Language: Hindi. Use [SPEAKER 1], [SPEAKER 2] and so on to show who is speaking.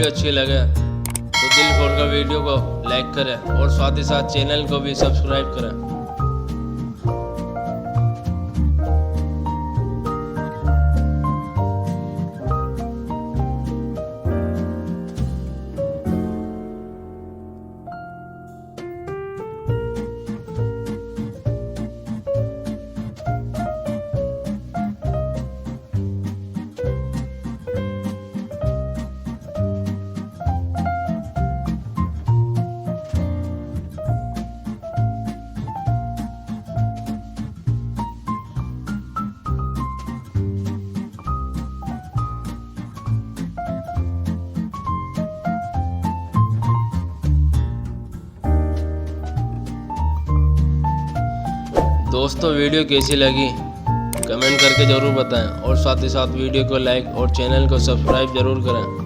[SPEAKER 1] अच्छी लगे तो दिल खोलकर वीडियो को लाइक करें और साथ ही साथ चैनल को भी सब्सक्राइब करें। दोस्तों वीडियो कैसी लगी कमेंट करके ज़रूर बताएं और साथ ही साथ वीडियो को लाइक और चैनल को सब्सक्राइब ज़रूर करें।